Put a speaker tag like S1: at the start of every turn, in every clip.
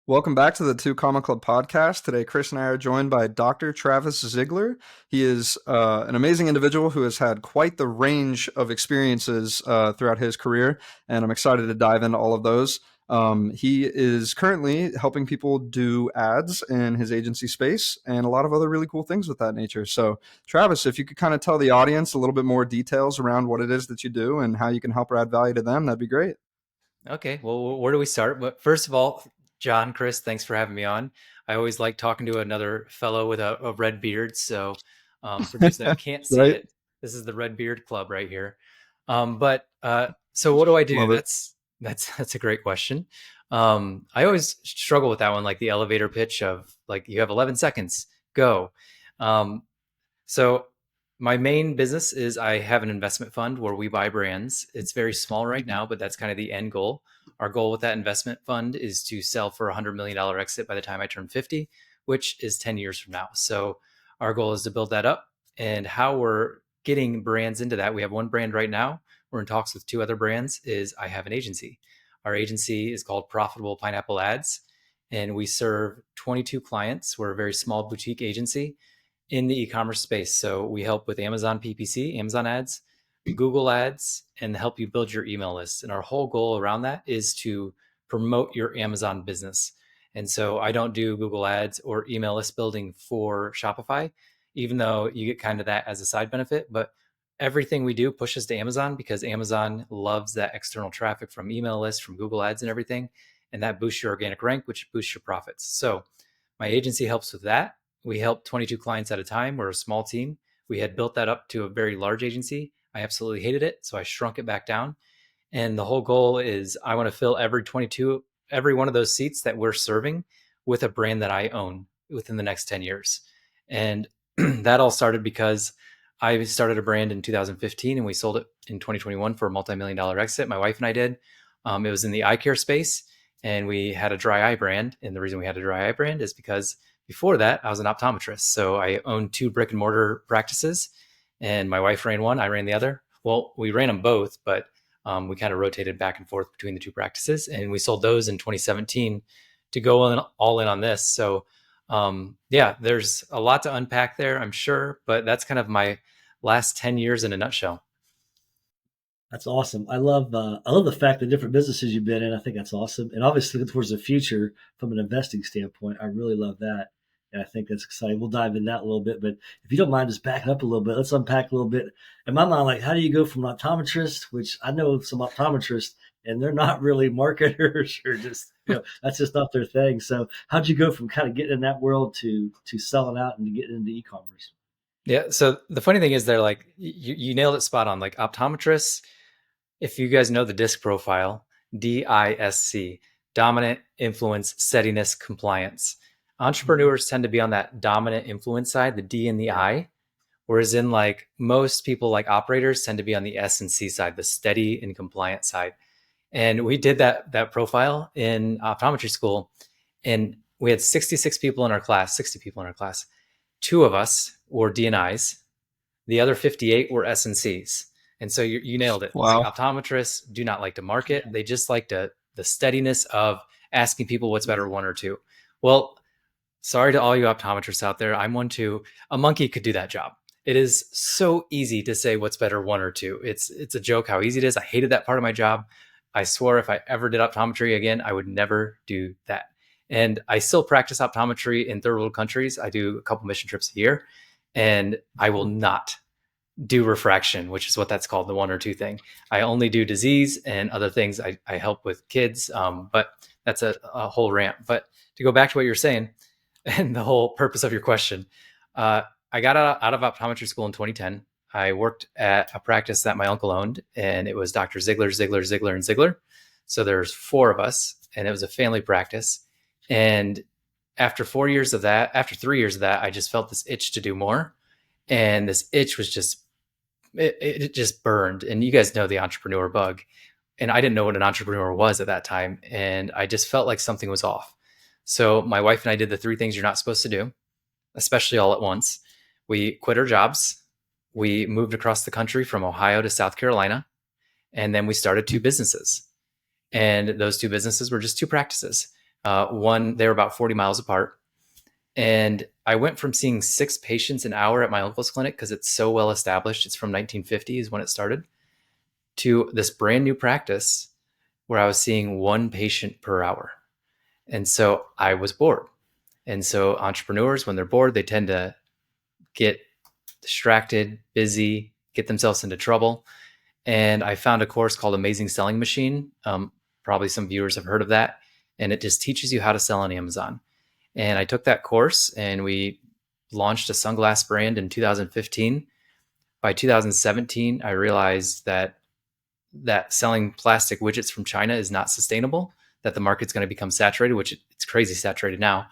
S1: Welcome back to the Two Comma Club podcast. Today, Chris and I are joined by Dr. Travis Zigler. He is an amazing individual who has had quite the range of experiences throughout his career, and I'm excited to dive into all of those. He is currently helping people do ads in his agency space and a lot of other really cool things with that nature. So, Travis, if you could kind of tell the audience a little bit more details around what it is that you do and how you can help or add value to them, that'd be great.
S2: Okay, well, where do we start? But first of all, John, Chris, thanks for having me on. I always like talking to another fellow with a red beard. So, for those that can't see
S1: Right?
S2: it, this is the Red Beard Club right here. So what do I do?
S1: Love it.
S2: That's a great question. I always struggle with that one, like the elevator pitch of like you have 11 seconds, go. Um, so my main business is I have an investment fund where we buy brands. It's very small right now, but that's kind of the end goal. Our goal with that investment fund is to sell for $100 million exit by the time I turn 50, which is 10 years from now. So our goal is to build that up. And how we're getting brands into that, we have one brand right now. We're in talks with two other brands. Is I have an agency. Our agency is called Profitable Pineapple Ads, and we serve 22 clients. We're a very small boutique agency in the e-commerce space. So we help with Amazon PPC, Amazon ads, Google ads, and help you build your email list. And our whole goal around that is to promote your Amazon business. And so I don't do Google ads or email list building for Shopify, even though you get kind of that as a side benefit. But everything we do pushes to Amazon because Amazon loves that external traffic from email lists, from Google ads and everything. And that boosts your organic rank, which boosts your profits. So my agency helps with that. We help 22 clients at a time. We're a small team. We had built that up to a very large agency. I absolutely hated it, so I shrunk it back down. And the whole goal is I want to fill every one of those seats that we're serving with a brand that I own within the next 10 years. And that all started because I started a brand in 2015 and we sold it in 2021 for a multi-million-dollar exit. My wife and I did. It was in the eye care space, and we had a dry eye brand. And the reason we had a dry eye brand is because before that, I was an optometrist. So I owned two brick and mortar practices, and my wife ran one, I ran the other. Well, we ran them both, but we kind of rotated back and forth between the two practices, and we sold those in 2017 to go all in on this. So yeah, there's a lot to unpack there, I'm sure, but that's kind of my last 10 years in a nutshell.
S3: That's awesome. I love the fact that different businesses you've been in. I think that's awesome. And obviously looking towards the future from an investing standpoint, I really love that. And I think that's exciting. We'll dive in that a little bit, but if you don't mind just backing up a little bit, let's unpack a little bit. In my mind, like how do you go from an optometrist, which I know some optometrists and they're not really marketers or just, that's just not their thing. So how'd you go from kind of getting in that world to selling out and to getting into e-commerce?
S2: Yeah. So the funny thing is, they're like, you nailed it spot on. Like optometrists, if you guys know the DISC profile, DISC, dominant, influence, steadiness, compliance. Entrepreneurs tend to be on that dominant influence side, the D and the I, whereas in like most people like operators tend to be on the S and C side, the steady and compliant side. And we did that profile in optometry school, and we had 66 people in our class, 60 people in our class. Two of us were DNIs, the other 58 were S and Cs. And so you nailed it. Like
S1: Wow.
S2: optometrists do not like to market. They just like the steadiness of asking people what's better, one or two. Well, sorry to all you optometrists out there. I'm one too. A monkey could do that job. It is so easy to say what's better, one or two. It's a joke how easy it is. I hated that part of my job. I swore if I ever did optometry again, I would never do that. And I still practice optometry in third world countries. I do a couple mission trips a year, and I will not do refraction, which is what that's called, the one or two thing. I only do disease and other things. I help with kids, but that's a whole rant. But to go back to what you're saying and the whole purpose of your question, I got out of optometry school in 2010. I worked at a practice that my uncle owned, and it was Dr. Zigler, and Zigler. So there's four of us, and it was a family practice. And after 4 years of that, after 3 years of that, I just felt this itch to do more. And this itch was just it just burned. And you guys know the entrepreneur bug. And I didn't know what an entrepreneur was at that time. And I just felt like something was off. So my wife and I did the three things you're not supposed to do, especially all at once. We quit our jobs. We moved across the country from Ohio to South Carolina. And then we started two businesses. And those two businesses were just two practices. One, they were about 40 miles apart. And I went from seeing 6 patients an hour at my uncle's clinic because it's so well established. It's from 1950s when it started, to this brand new practice where I was seeing 1 patient per hour. And so I was bored. And so entrepreneurs, when they're bored, they tend to get distracted, busy, get themselves into trouble. And I found a course called Amazing Selling Machine. Probably some viewers have heard of that. And it just teaches you how to sell on Amazon. And I took that course and we launched a sunglass brand in 2015. By 2017, I realized that selling plastic widgets from China is not sustainable, that the market's going to become saturated, which it's crazy saturated now.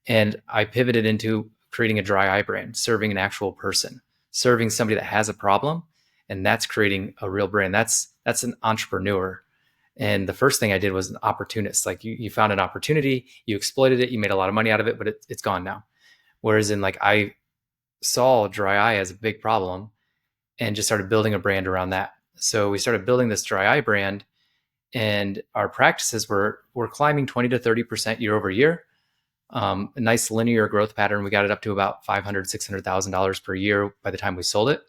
S2: And I pivoted into creating a dry eye brand, serving an actual person, serving somebody that has a problem. And that's creating a real brand. That's an entrepreneur. And the first thing I did was an opportunist. Like you found an opportunity, you exploited it, you made a lot of money out of it, but it's gone now. Whereas in like I saw dry eye as a big problem and just started building a brand around that. So we started building this dry eye brand, and our practices were climbing 20 to 30% year over year. A nice linear growth pattern. We got it up to about $500,000, $600,000 per year by the time we sold it.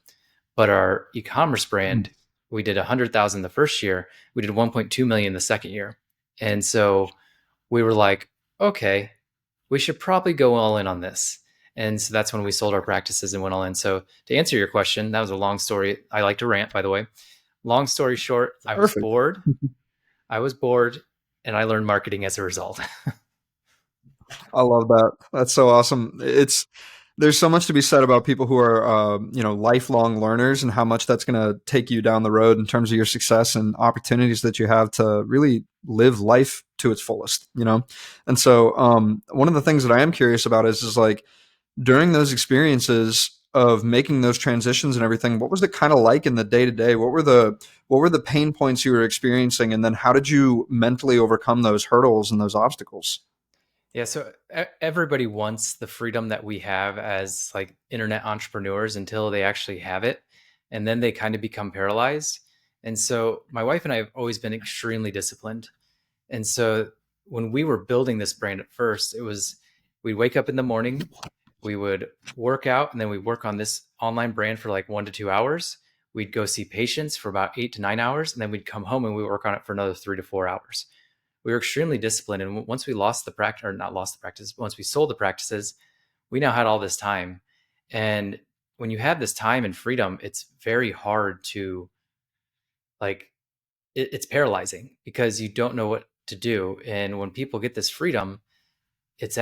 S2: But our e-commerce brand, we did 100,000 the first year. We did 1.2 million the second year. And so we were like, okay, we should probably go all in on this. And so that's when we sold our practices and went all in. So to answer your question, that was a long story. I like to rant, by the way. Long story short, I was
S1: Perfect.
S2: bored. I was bored and I learned marketing as a result.
S1: I love that. That's so awesome. There's so much to be said about people who are lifelong learners and how much that's going to take you down the road in terms of your success and opportunities that you have to really live life to its fullest. And so one of the things that I am curious about is like during those experiences of making those transitions and everything, what was it kind of like in the day to day? What were the pain points you were experiencing, and then how did you mentally overcome those hurdles and those obstacles?
S2: Yeah, so everybody wants the freedom that we have as like internet entrepreneurs until they actually have it, and then they kind of become paralyzed. And so my wife and I have always been extremely disciplined. And so when we were building this brand at first, it was we'd wake up in the morning, we would work out, and then we'd work on this online brand for like 1 to 2 hours. We'd go see patients for about 8 to 9 hours, and then we'd come home and we work on it for another 3 to 4 hours. We were extremely disciplined. And once we lost the practice, or not lost the practice, once we sold the practices, we now had all this time. And when you have this time and freedom, it's very hard to like, it's paralyzing because you don't know what to do. And when people get this freedom, it's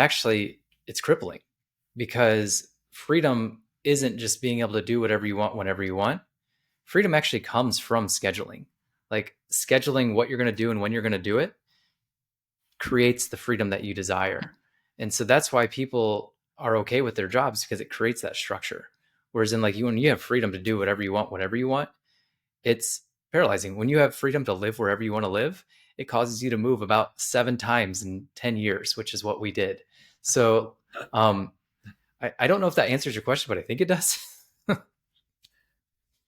S2: crippling because freedom isn't just being able to do whatever you want whenever you want. Freedom actually comes from scheduling, like scheduling what you're going to do and when you're going to do it creates the freedom that you desire. And so that's why people are okay with their jobs, because it creates that structure. Whereas in like when you have freedom to do whatever you want, whenever you want, it's paralyzing. When you have freedom to live wherever you want to live, it causes you to move about 7 times in 10 years, which is what we did. So I don't know if that answers your question, but I think it does.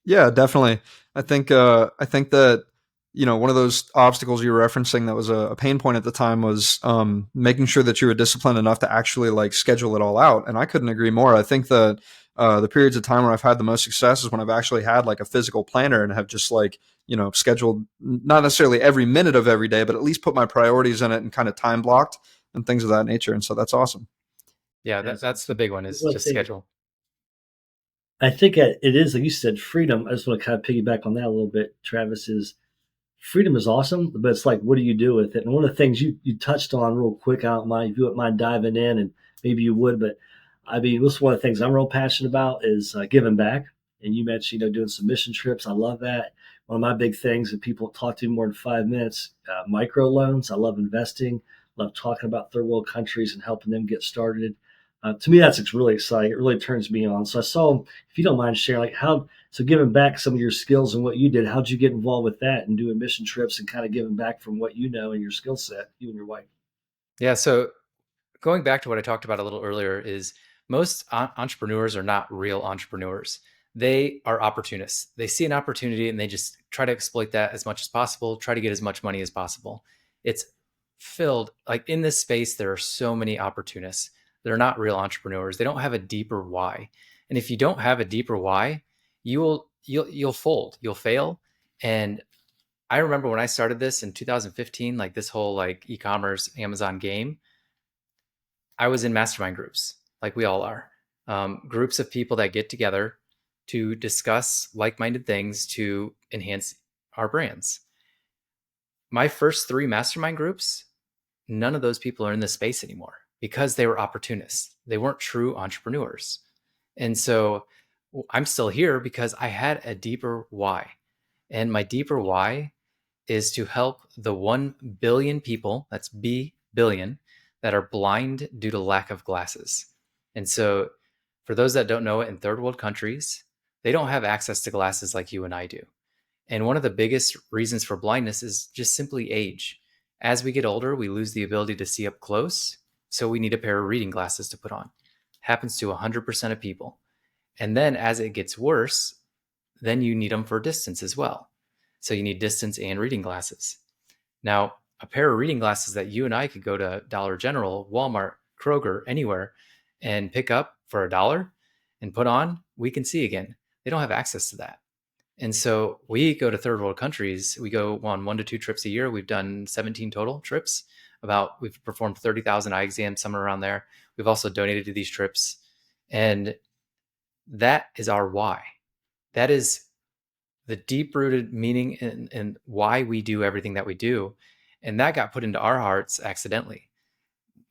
S1: Yeah, definitely. I think that one of those obstacles you were referencing that was a pain point at the time was making sure that you were disciplined enough to actually like schedule it all out. And I couldn't agree more. I think that the periods of time where I've had the most success is when I've actually had like a physical planner and have just like scheduled not necessarily every minute of every day, but at least put my priorities in it and kind of time blocked and things of that nature. And so that's awesome.
S2: Yeah,
S3: That's
S2: that's the
S3: awesome.
S2: big one, is
S3: One
S2: just
S3: thing,
S2: schedule.
S3: I think it is, like you said, freedom. I just want to kind of piggyback on that a little bit, Travis, is freedom is awesome, but it's like, what do you do with it? And one of the things you touched on real quick, I don't mind if you wouldn't mind diving in, and maybe you would, but I mean, this is one of the things I'm real passionate about is giving back. And you mentioned, doing some mission trips. I love that. One of my big things that people talk to more than 5 minutes, micro loans. I love investing. Love talking about third world countries and helping them get started. To me, that's really exciting. It really turns me on. So I saw, if you don't mind sharing, like so giving back some of your skills and what you did, how'd you get involved with that and doing mission trips and kind of giving back from what you know and your skill set, you and your wife?
S2: Yeah, so going back to what I talked about a little earlier is most entrepreneurs are not real entrepreneurs. They are opportunists. They see an opportunity and they just try to exploit that as much as possible, try to get as much money as possible. It's filled, like in this space, there are so many opportunists. They're not real entrepreneurs. They don't have a deeper why. And if you don't have a deeper why, you'll fold, you'll fail. And I remember when I started this in 2015, like this whole like e-commerce Amazon game, I was in mastermind groups, like we all are, groups of people that get together to discuss like-minded things to enhance our brands. My first 3 mastermind groups, none of those people are in this space anymore because they were opportunists. They weren't true entrepreneurs. And so I'm still here because I had a deeper why. And my deeper why is to help the 1 billion people, that's B billion, that are blind due to lack of glasses. And so for those that don't know it, in third world countries, they don't have access to glasses like you and I do. And one of the biggest reasons for blindness is just simply age. As we get older, we lose the ability to see up close. So we need a pair of reading glasses to put on. Happens to 100% of people. And then as it gets worse, then you need them for distance as well. So you need distance and reading glasses. Now, a pair of reading glasses that you and I could go to Dollar General, Walmart, Kroger, anywhere, and pick up for $1 and put on, we can see again. They don't have access to that. And so we go to third world countries. We go on 1 to 2 trips a year. We've done 17 total trips. We've performed 30,000 eye exams, somewhere around there. We've also donated to these trips. And that is our why. That is the deep-rooted meaning and why we do everything that we do. And that got put into our hearts accidentally.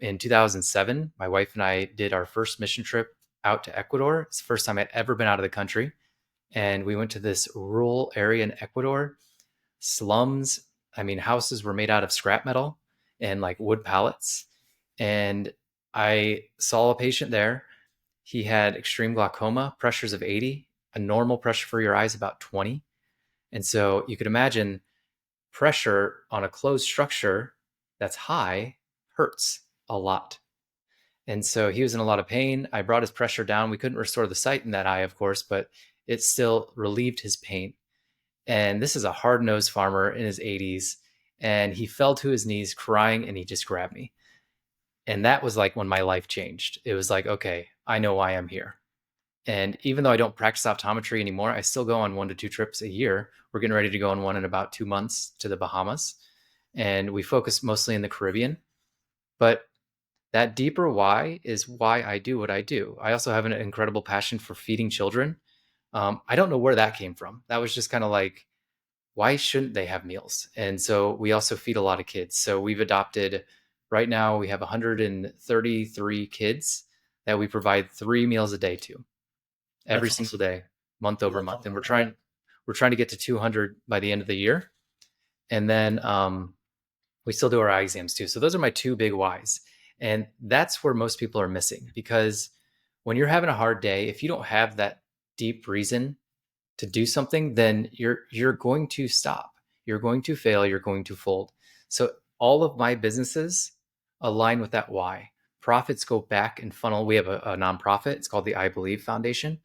S2: In 2007, my wife and I did our first mission trip out to Ecuador. It's the first time I'd ever been out of the country. And we went to this rural area in Ecuador, slums. I mean, houses were made out of scrap metal and like wood pallets. And I saw a patient there. He had extreme glaucoma, pressures of 80, a normal pressure for your eyes about 20. And so you could imagine pressure on a closed structure that's high hurts a lot. And so he was in a lot of pain. I brought his pressure down. We couldn't restore the sight in that eye, of course, but it still relieved his pain. And this is a hard-nosed farmer in his 80s. And he fell to his knees crying, and he just grabbed me. And that was like when my life changed. It was like, okay, I know why I'm here. And even though I don't practice optometry anymore, I still go on 1 to 2 trips a year. We're getting ready to go on one in about 2 months to the Bahamas. And we focus mostly in the Caribbean. But that deeper why is why I do what I do. I also have an incredible passion for feeding children. I don't know where that came from. That was just kind of like, why shouldn't they have meals? And so we also feed a lot of kids. So we've adopted, right now we have 133 kids that we provide 3 meals a day to every
S3: That's
S2: single
S3: awesome.
S2: day, month over month. And we're trying to get to 200 by the end of the year. And then we still do our eye exams too. So those are my 2 big whys. And that's where most people are missing, because when you're having a hard day, if you don't have that deep reason to do something, then you're going to stop. You're going to fail. You're going to fold. So all of my businesses align with that why. Profits go back and funnel. We have a nonprofit. It's called the I Believe Foundation.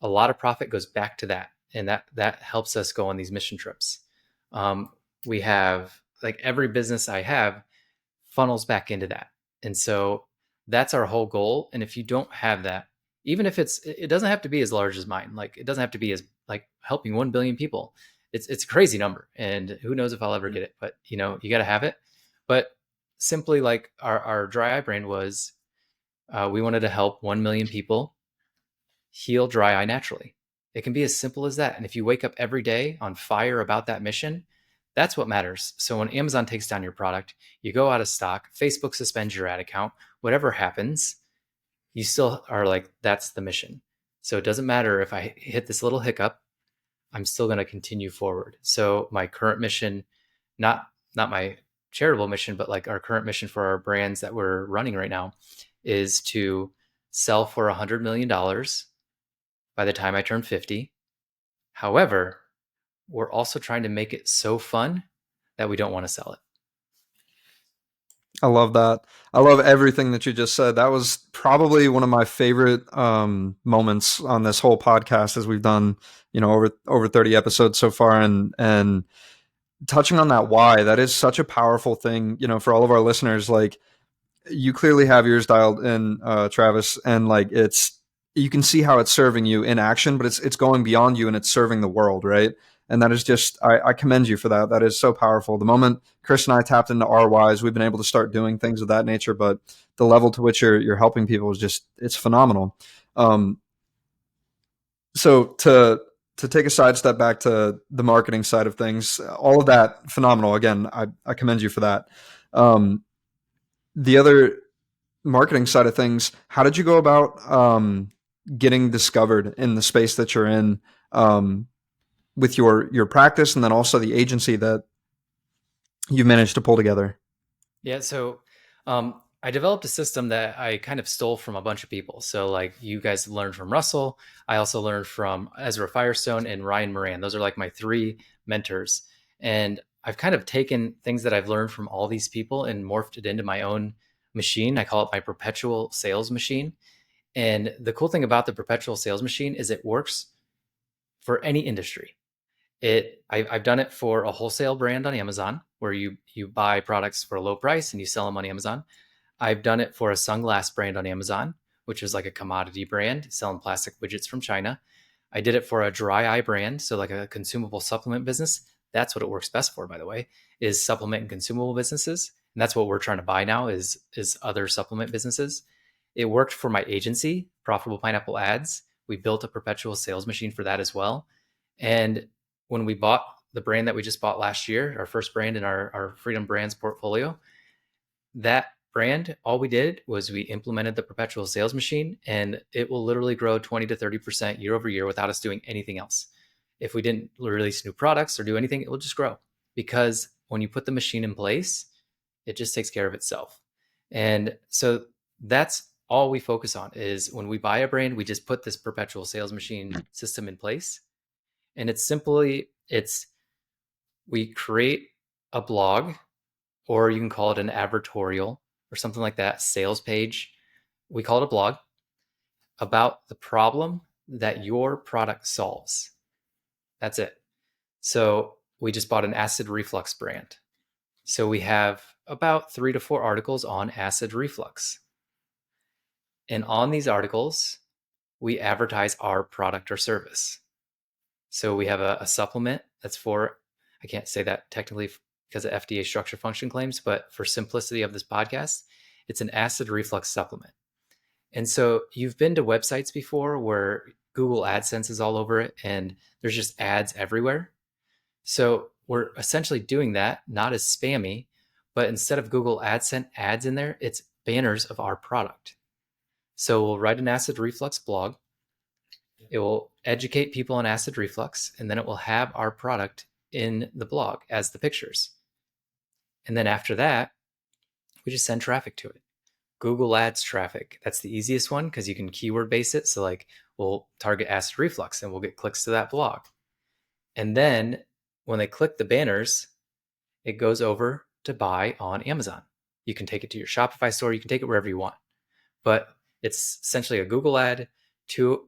S2: A lot of profit goes back to that. And that helps us go on these mission trips. We have, like, every business I have funnels back into that. And so that's our whole goal. And if you don't have that, even if it doesn't have to be as large as mine. Like, it doesn't have to be as like helping 1 billion people. It's a crazy number, and who knows if I'll ever get it, but you got to have it. But simply, like, our dry eye brand was, we wanted to help 1 million people heal dry eye naturally. It can be as simple as that. And if you wake up every day on fire about that mission, that's what matters. So when Amazon takes down your product, you go out of stock, Facebook suspends your ad account, whatever happens, you still are like, that's the mission. So it doesn't matter if I hit this little hiccup, I'm still going to continue forward. So my current mission, not my charitable mission, but like our current mission for our brands that we're running right now, is to sell for $100 million by the time I turn 50. However, we're also trying to make it so fun that we don't want to sell it.
S1: I love that. I love everything that you just said. That was probably one of my favorite moments on this whole podcast, as we've done, over 30 episodes so far. And touching on that why, that is such a powerful thing, for all of our listeners. Like, you clearly have yours dialed in, Travis, and like you can see how it's serving you in action, but it's going beyond you and it's serving the world, right? And that is just, I commend you for that. That is so powerful. The moment Chris and I tapped into our whys, we've been able to start doing things of that nature. But the level to which you're helping people is just, it's phenomenal. So to take a side step back to the marketing side of things, all of that phenomenal. Again, I commend you for that. The other marketing side of things, how did you go about getting discovered in the space that you're in, with your practice, and then also the agency that you've managed to pull together?
S2: Yeah, so I developed a system that I kind of stole from a bunch of people. So like you guys learned from Russell. I also learned from Ezra Firestone and Ryan Moran. Those are like my three mentors. And I've kind of taken things that I've learned from all these people and morphed it into my own machine. I call it my Perpetual Sales Machine. And the cool thing about the Perpetual Sales Machine is it works for any industry. I've done it for a wholesale brand on Amazon where you buy products for a low price and you sell them on Amazon. I've done it for a sunglass brand on Amazon, which is like a commodity brand selling plastic widgets from China. I did it for a dry eye brand, so like a consumable supplement business. That's what it works best for, by the way, is supplement and consumable businesses. And that's what we're trying to buy now is other supplement businesses. It worked for my agency, Profitable Pineapple Ads. We built a perpetual sales machine for that as well. And when we bought the brand that we just bought last year, our first brand in our Freedom Brands portfolio, that brand, all we did was we implemented the perpetual sales machine, and it will literally grow 20 to 30% year over year without us doing anything else. If we didn't release new products or do anything, it will just grow, because when you put the machine in place, it just takes care of itself. And so that's all we focus on is when we buy a brand, we just put this perpetual sales machine system in place. And we create a blog, or you can call it an advertorial or something like that, sales page. We call it a blog about the problem that your product solves. That's it. So we just bought an acid reflux brand. So we have about 3 to 4 articles on acid reflux. And on these articles, we advertise our product or service. So we have a supplement that's for, I can't say that technically because of FDA structure function claims, but for simplicity of this podcast, it's an acid reflux supplement. And so you've been to websites before where Google AdSense is all over it and there's just ads everywhere. So we're essentially doing that, not as spammy, but instead of Google AdSense ads in there, it's banners of our product. So we'll write an acid reflux blog. It will educate people on acid reflux, and then it will have our product in the blog as the pictures. And then after that, we just send traffic to it. Google Ads traffic. That's the easiest one because you can keyword base it. So like we'll target acid reflux and we'll get clicks to that blog. And then when they click the banners, it goes over to buy on Amazon. You can take it to your Shopify store. You can take it wherever you want. But it's essentially a Google ad to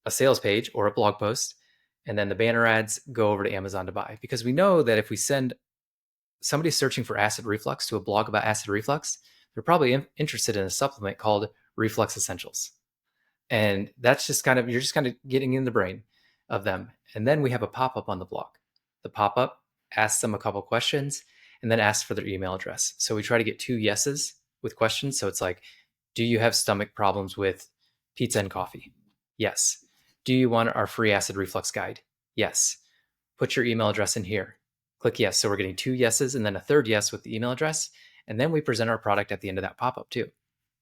S2: a sales page or a blog post. And then the banner ads go over to Amazon to buy. Because we know that if we send somebody searching for acid reflux to a blog about acid reflux, they're probably interested in a supplement called Reflux Essentials. And that's just kind of, you're just kind of getting in the brain of them. And then we have a pop-up on the blog. The pop-up asks them a couple questions and then asks for their email address. So we try to get 2 yeses with questions. So it's like, do you have stomach problems with pizza and coffee? Yes. Do you want our free acid reflux guide? Yes. Put your email address in here. Click yes. So we're getting 2 yeses and then a third yes with the email address. And then we present our product at the end of that pop-up too.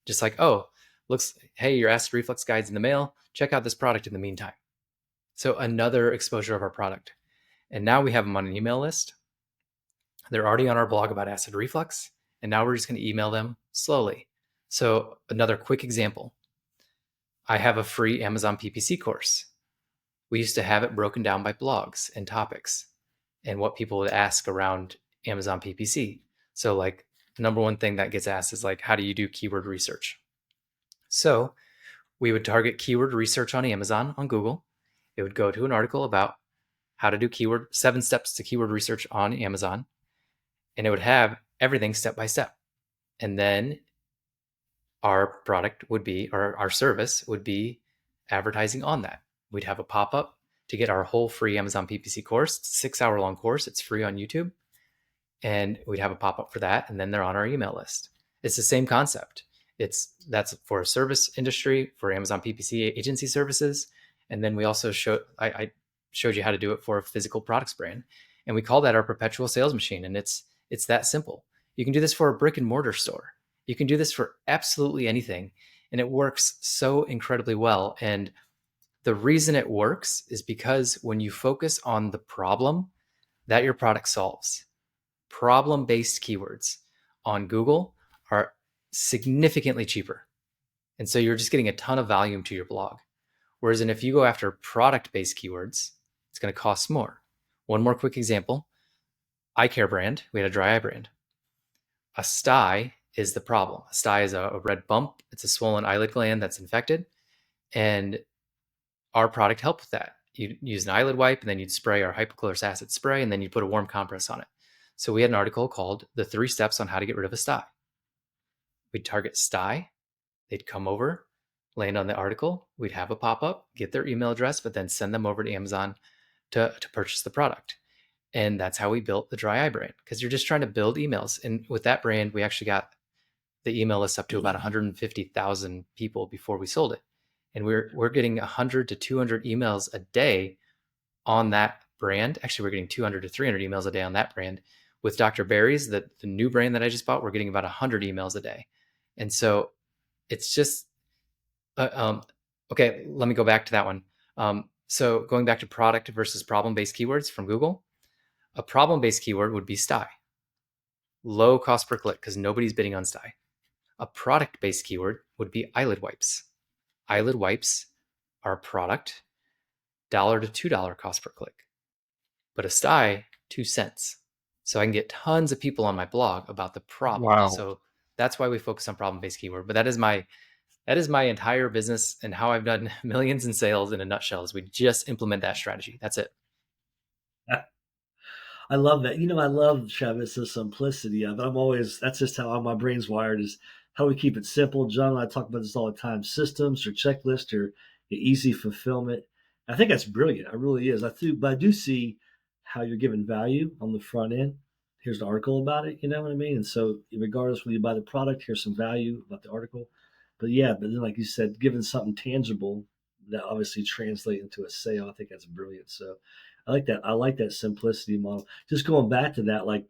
S2: Just like, oh, hey, your acid reflux guide's in the mail. Check out this product in the meantime. So another exposure of our product. And now we have them on an email list. They're already on our blog about acid reflux. And now we're just going to email them slowly. So another quick example. I have a free Amazon PPC course. We used to have it broken down by blogs and topics and what people would ask around Amazon PPC. So like the number one thing that gets asked is like, how do you do keyword research? So we would target keyword research on Amazon, on Google. It would go to an article about how to do 7 steps to keyword research on Amazon. And it would have everything step by step. And then our product would be, or our service would be advertising on that. We'd have a pop-up to get our whole free Amazon PPC course. It's a 6-hour long course. It's free on YouTube. And we'd have a pop-up for that. And then they're on our email list. It's the same concept. That's for a service industry, for Amazon PPC agency services. And then we also I showed you how to do it for a physical products brand. And we call that our Perpetual Sales Machine. And it's that simple. You can do this for a brick and mortar store. You can do this for absolutely anything. And it works so incredibly well. And the reason it works is because when you focus on the problem that your product solves, problem-based keywords on Google are significantly cheaper. And so you're just getting a ton of volume to your blog. Whereas if you go after product-based keywords, it's going to cost more. One more quick example. Eye care brand. We had a dry eye brand. A sty is the problem. A sty is a red bump. It's a swollen eyelid gland that's infected. And our product helped with that. You use an eyelid wipe, and then you'd spray our hypochlorous acid spray, and then you'd put a warm compress on it. So we had an article called The 3 Steps on How to Get Rid of a Sty. We'd target sty. They'd come over, land on the article. We'd have a pop-up, get their email address, but then send them over to Amazon to purchase the product. And that's how we built the dry eye brand, because you're just trying to build emails. And with that brand, we actually got the email list up to about 150,000 people before we sold it. And we're getting 100 to 200 emails a day on that brand. Actually, we're getting 200 to 300 emails a day on that brand. With Dr. Barry's, the new brand that I just bought, we're getting about 100 emails a day. And so it's just, okay, let me go back to that one. So going back to product versus problem-based keywords from Google, a problem-based keyword would be sty. Low cost per click because nobody's bidding on sty. A product-based keyword would be eyelid wipes. Eyelid wipes are a product, $1 to $2 cost per click. But a sty, 2 cents. So I can get tons of people on my blog about the problem.
S1: Wow.
S2: So that's why we focus on problem-based keyword. But that is my entire business, and how I've done millions in sales in a nutshell is we just implement that strategy. That's it.
S3: I love that. I love, Travis, the simplicity of it. That's just how my brain's wired, is how we keep it simple. John and I talk about this all the time: systems or checklist or easy fulfillment. I think that's brilliant. It really is. But I do see how you're giving value on the front end. Here's an article about it. You know what I mean? And so regardless whether you buy the product, here's some value about the article. But then like you said, giving something tangible that obviously translate into a sale, I think that's brilliant. So I like that. I like that simplicity model. Just going back to that, like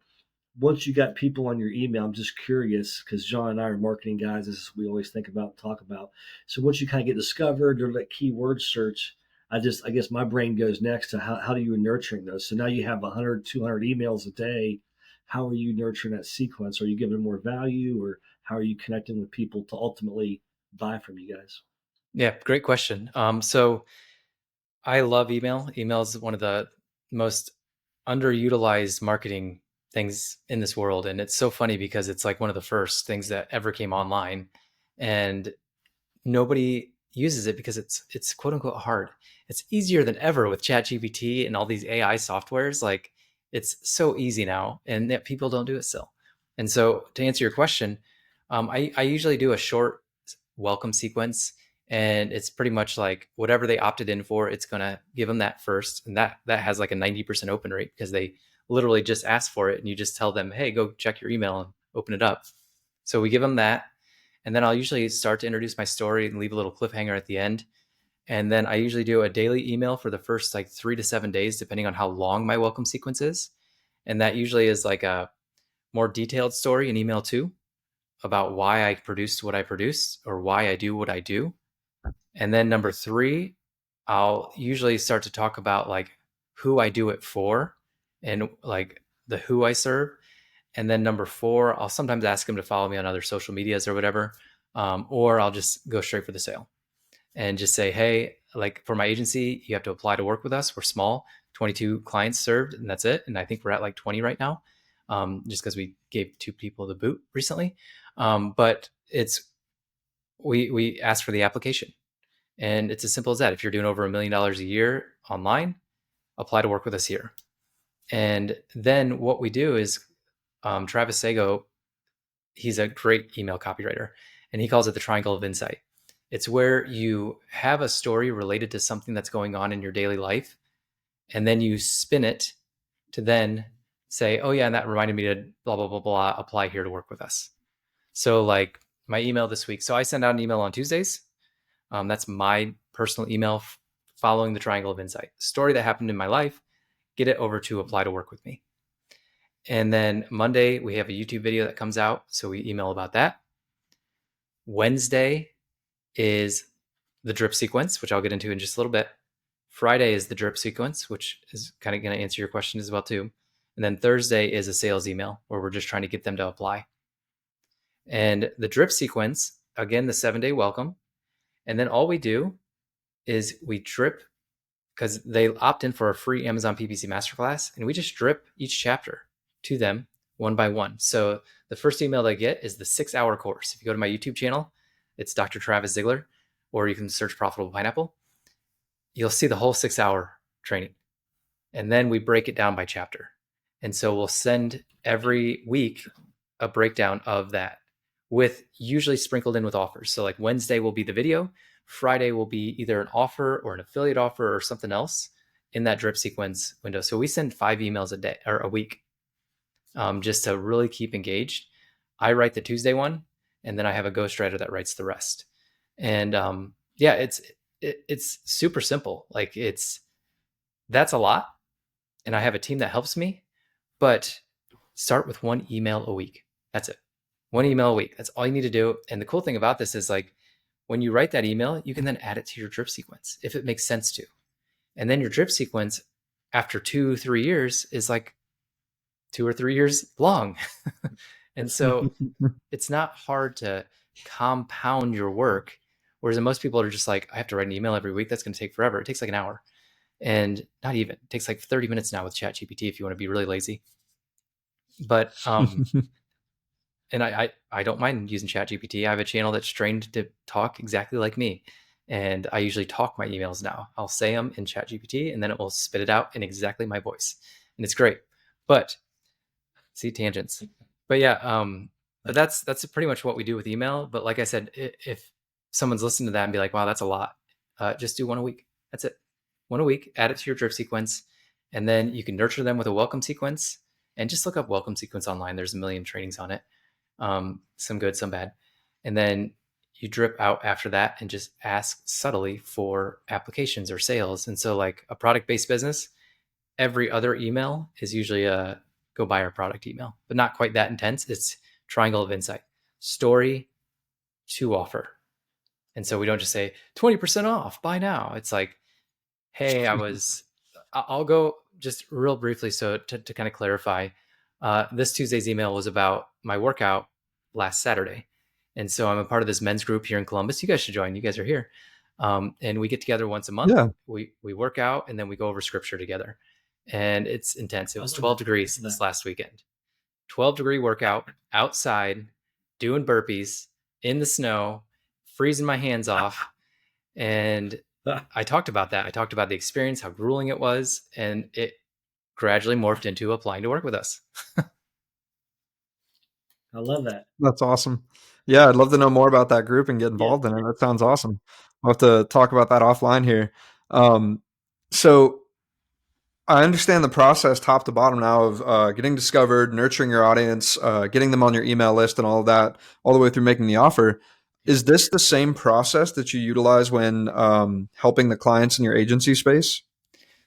S3: once you got people on your email, I'm just curious because John and I are marketing guys, as we always think about and talk about. So once you kind of get discovered or that keyword search, I guess my brain goes next to how do you nurturing those? So now you have 100, 200 emails a day. How are you nurturing that sequence? Are you giving them more value, or how are you connecting with people to ultimately buy from you guys?
S2: Yeah, great question. So I love email. Email is one of the most underutilized marketing things in this world. And it's so funny because it's like one of the first things that ever came online, and nobody uses it because it's quote unquote hard. It's easier than ever with ChatGPT and all these AI softwares. Like it's so easy now, and yet people don't do it still. And so to answer your question, I usually do a short welcome sequence, and it's pretty much like whatever they opted in for, it's going to give them that first. And that has like a 90% open rate because they literally just ask for it, and you just tell them, hey, go check your email and open it up. So we give them that. And then I'll usually start to introduce my story and leave a little cliffhanger at the end. And then I usually do a daily email for the first like 3 to 7 days, depending on how long my welcome sequence is. And that usually is like a more detailed story in email 2 about why I produced what I produce or why I do what I do. And then number 3, I'll usually start to talk about like who I do it for and like the who I serve. And then number 4, I'll sometimes ask them to follow me on other social medias or whatever. Or I'll just go straight for the sale and just say, hey, like for my agency, you have to apply to work with us. We're small, 22 clients served, and that's it. And I think we're at like 20 right now, just because we gave 2 people the boot recently. But we ask for the application. And it's as simple as that. If you're doing over $1 million a year online, apply to work with us here. And then what we do is Travis Sago, he's a great email copywriter, and he calls it the triangle of insight. It's where you have a story related to something that's going on in your daily life, and then you spin it to then say, oh yeah, and that reminded me to blah, blah, blah, blah, apply here to work with us. So like my email this week. So I send out an email on Tuesdays. That's my personal email following the triangle of insight. Story that happened in my life, get it over to apply to work with me. And then Monday, we have a YouTube video that comes out. So we email about that. Wednesday is the drip sequence, which I'll get into in just a little bit. Friday is the drip sequence, which is kind of going to answer your question as well too. And then Thursday is a sales email where we're just trying to get them to apply. And the drip sequence, again, the 7-day welcome. And then all we do is we drip, because they opt in for a free Amazon PPC masterclass, and we just drip each chapter to them one by one. So the first email they get is the 6-hour course. If you go to my YouTube channel, it's Dr. Travis Zigler, or you can search Profitable Pineapple. You'll see the whole 6-hour training. And then we break it down by chapter. And so we'll send every week a breakdown of that, with usually sprinkled in with offers. So like Wednesday will be the video. Friday will be either an offer or an affiliate offer or something else in that drip sequence window. So we send 5 emails a day or a week, just to really keep engaged. I write the Tuesday one, and then I have a ghostwriter that writes the rest. And yeah, it's super simple. Like that's a lot. And I have a team that helps me, but start with 1 email a week. That's it. 1 email a week. That's all you need to do. And the cool thing about this is, like, when you write that email, you can then add it to your drip sequence if it makes sense to. And then your drip sequence after 2-3 years is like 2 or 3 years long. And so it's not hard to compound your work. Whereas most people are just like, I have to write an email every week. That's going to take forever. It takes like an hour. And not even. It takes like 30 minutes now with ChatGPT if you want to be really lazy. But and I don't mind using ChatGPT. I have a channel that's trained to talk exactly like me. And I usually talk my emails now. I'll say them in ChatGPT, and then it will spit it out in exactly my voice. And it's great. But see, tangents. But yeah, but that's pretty much what we do with email. But like I said, if someone's listening to that and be like, wow, that's a lot, just do 1 a week. That's it. 1 a week, add it to your drip sequence. And then you can nurture them with a welcome sequence. And just look up welcome sequence online. There's a million trainings on it. Some good, some bad. And then you drip out after that and just ask subtly for applications or sales. And so like a product-based business, every other email is usually a go buy our product email, but not quite that intense. It's triangle of insight, story to offer. And so we don't just say 20% off, buy now. It's like, hey, I'll go just real briefly. So to kind of clarify, this Tuesday's email was about my workout last Saturday. And so I'm a part of this men's group here in Columbus. You guys should join. You guys are here. And we get together once a month.
S1: Yeah.
S2: We work out, and then we go over scripture together. And it's intense. It was 12 degrees this last weekend. 12-degree workout outside, doing burpees in the snow, freezing my hands off. And I talked about that. I talked about the experience, how grueling it was, and it gradually morphed into applying to work with us.
S3: I love that.
S1: That's awesome. Yeah, I'd love to know more about that group and get involved in it. That sounds awesome. We'll have to talk about that offline here. So I understand the process top to bottom now of getting discovered, nurturing your audience, getting them on your email list and all of that, all the way through making the offer. Is this the same process that you utilize when helping the clients in your agency space?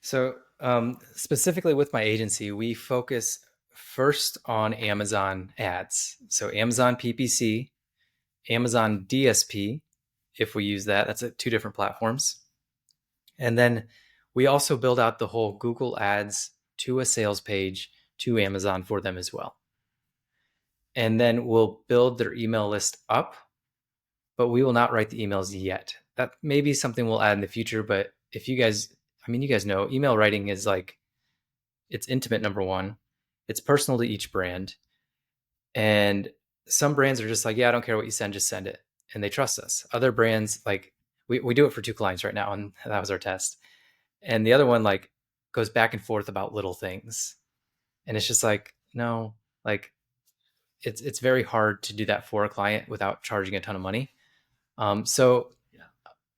S2: So specifically with my agency, we focus first on Amazon ads. So Amazon PPC, Amazon DSP, if we use that, that's 2 different platforms. And then we also build out the whole Google ads to a sales page to Amazon for them as well. And then we'll build their email list up, but we will not write the emails yet. That may be something we'll add in the future, but if you guys, you guys know email writing is like, it's intimate, number one. It's personal to each brand. And some brands are just like, yeah, I don't care what you send, just send it. And they trust us. Other brands, like we do it for 2 clients right now, and that was our test. And the other one, like, goes back and forth about little things. And it's just like, no, like it's very hard to do that for a client without charging a ton of money. So
S3: Yeah,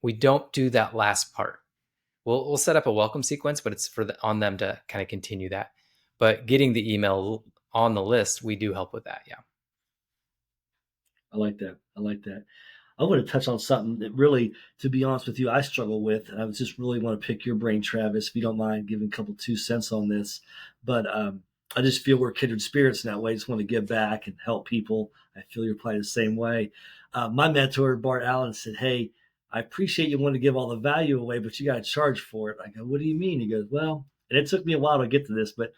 S2: we don't do that last part. We'll set up a welcome sequence, but it's on them to kind of continue that. But getting the email on the list, we do help with that. Yeah.
S3: I like that. I like that. I want to touch on something that really, to be honest with you, I struggle with. And I just really want to pick your brain, Travis, if you don't mind giving a couple 2 cents on this. But I just feel we're kindred spirits in that way. I just want to give back and help people. I feel you're probably the same way. My mentor, Bart Allen, said, "Hey, I appreciate you wanting to give all the value away, but you got to charge for it." I go, "What do you mean?" He goes, "Well," and it took me a while to get to this, but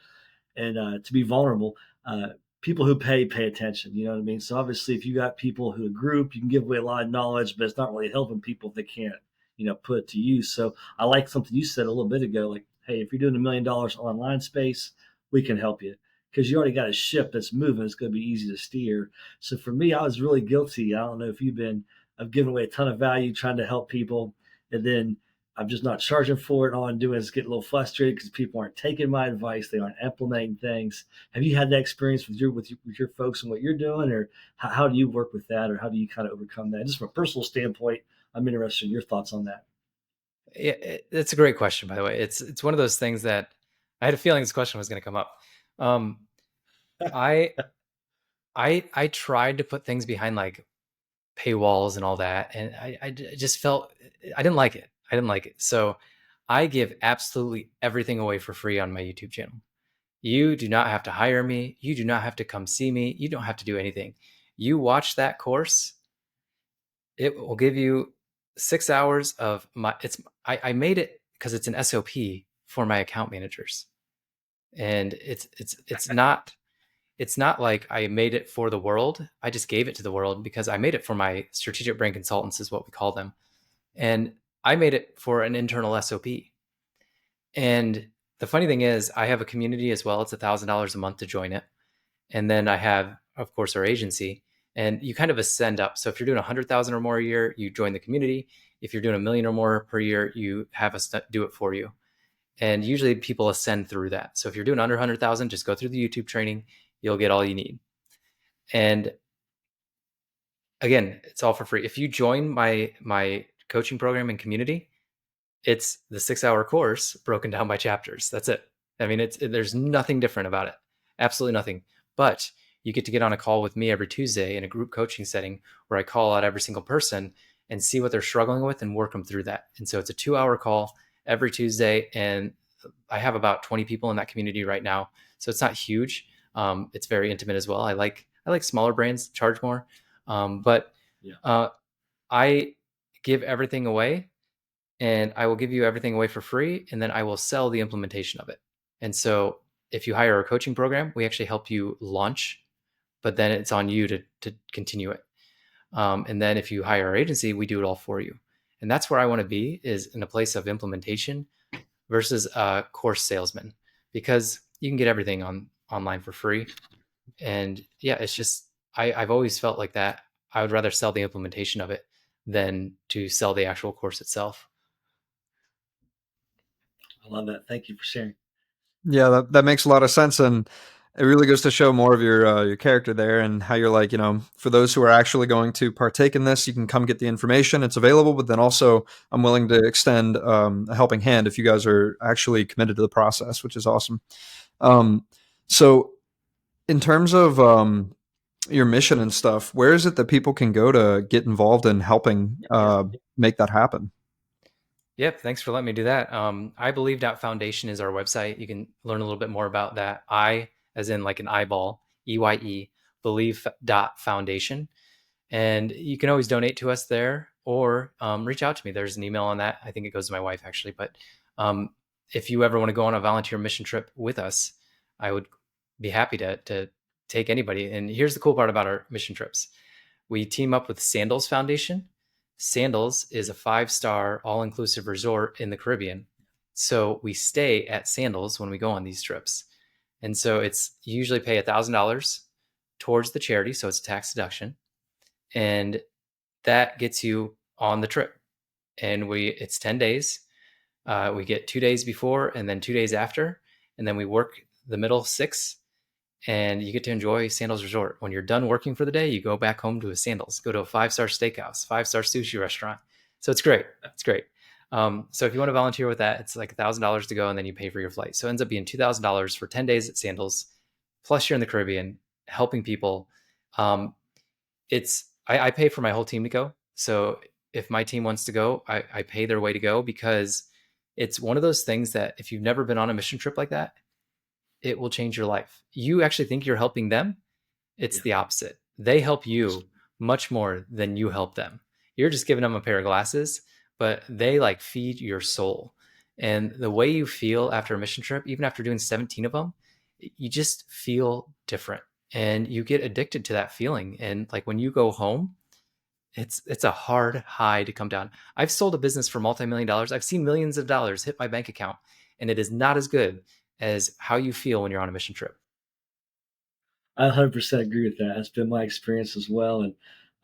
S3: and to be vulnerable. People who pay attention. You know what I mean? So obviously, if you got people who group, you can give away a lot of knowledge, but it's not really helping people if they can't, put it to use. So I like something you said a little bit ago, like, hey, if you're doing $1 million online space, we can help you because you already got a ship that's moving. It's going to be easy to steer. So for me, I was really guilty. I don't know if you've been of giving away a ton of value, trying to help people, and then I'm just not charging for it. All I'm doing is get a little frustrated because people aren't taking my advice. They aren't implementing things. Have you had that experience with your folks and what you're doing, or how do you work with that, or how do you kind of overcome that? Just from a personal standpoint, I'm interested in your thoughts on that.
S2: It's a great question, by the way. It's one of those things that I had a feeling this question was going to come up. Um, I I tried to put things behind like paywalls and all that, and I just felt I didn't like it. I didn't like it. So I give absolutely everything away for free on my YouTube channel. You do not have to hire me. You do not have to come see me. You don't have to do anything. You watch that course, it will give you 6 hours of my I made it because it's an SOP for my account managers. And it's not like I made it for the world. I just gave it to the world because I made it for my strategic brand consultants is what we call them. And I made it for an internal SOP. And the funny thing is I have a community as well. It's $1,000 a month to join it. And then I have, of course, our agency, and you kind of ascend up. So if you're doing 100,000 or more a year, you join the community. If you're doing 1 million or more per year, you have us do it for you. And usually people ascend through that. So if you're doing under 100,000, just go through the YouTube training. You'll get all you need. And again, it's all for free. If you join my coaching program and community, it's the 6 hour course broken down by chapters. That's it. I mean, there's nothing different about it. Absolutely nothing. But you get to get on a call with me every Tuesday in a group coaching setting where I call out every single person and see what they're struggling with and work them through that. And so it's a 2 hour call every Tuesday. And I have about 20 people in that community right now. So it's not huge. It's very intimate as well. I like smaller brands, charge more. But
S3: Yeah.
S2: I give everything away, and I will give you everything away for free, and then I will sell the implementation of it. And so if you hire a coaching program, we actually help you launch, but then it's on you to continue it. And then if you hire our agency, we do it all for you. And that's where I want to be, is in a place of implementation versus a course salesman, because you can get everything online for free. And yeah, it's just, I've always felt like that. I would rather sell the implementation of it than to sell the actual course itself.
S3: I love that. Thank you for sharing.
S1: Yeah, that makes a lot of sense, and it really goes to show more of your character there, and how you're like, for those who are actually going to partake in this, you can come get the information. It's available, but then also I'm willing to extend a helping hand if you guys are actually committed to the process, which is awesome. So in terms of your mission and stuff, where is it that people can go to get involved in helping make that happen?
S2: Yep. Thanks for letting me do that. I believe Foundation is our website. You can learn a little bit more about that. I, as in like an eyeball, EYE, believe Foundation. And you can always donate to us there, or reach out to me. There's an email on that. I think it goes to my wife actually. But if you ever want to go on a volunteer mission trip with us, I would be happy to take anybody. And here's the cool part about our mission trips. We team up with Sandals Foundation. Sandals is a 5-star all-inclusive resort in the Caribbean. So we stay at Sandals when we go on these trips. And so it's, you usually pay $1,000 towards the charity. So it's a tax deduction. And that gets you on the trip. And it's 10 days. We get 2 days before and then 2 days after, and then we work the middle 6, and you get to enjoy Sandals Resort. When you're done working for the day, you go back home to a Sandals, go to a 5-star steakhouse, 5-star sushi restaurant. So it's great. It's great. So if you want to volunteer with that, it's like $1,000 to go, and then you pay for your flight. So it ends up being $2,000 for 10 days at Sandals, plus you're in the Caribbean helping people. I pay for my whole team to go. So if my team wants to go, I pay their way to go, because it's one of those things that if you've never been on a mission trip like that, it will change your life. You actually think you're helping them. It's the opposite. They help you much more than you help them. You're just giving them a pair of glasses, but they like feed your soul. And the way you feel after a mission trip, even after doing 17 of them, you just feel different, and you get addicted to that feeling. And like when you go home, it's a hard high to come down. I've sold a business for multi-million dollars. I've seen millions of dollars hit my bank account, and it is not as good as how you feel when you're on a mission trip.
S3: I 100% agree with that. That's been my experience as well. And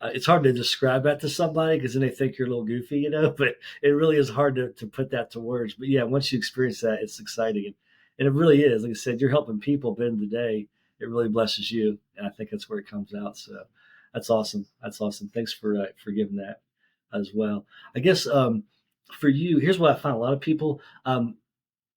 S3: it's hard to describe that to somebody because then they think you're a little goofy, but it really is hard to put that to words. But yeah, once you experience that, it's exciting. And it really is. Like I said, you're helping people, but in the day, it really blesses you. And I think that's where it comes out. So that's awesome. That's awesome. Thanks for giving that as well. I guess for you, here's what I find a lot of people.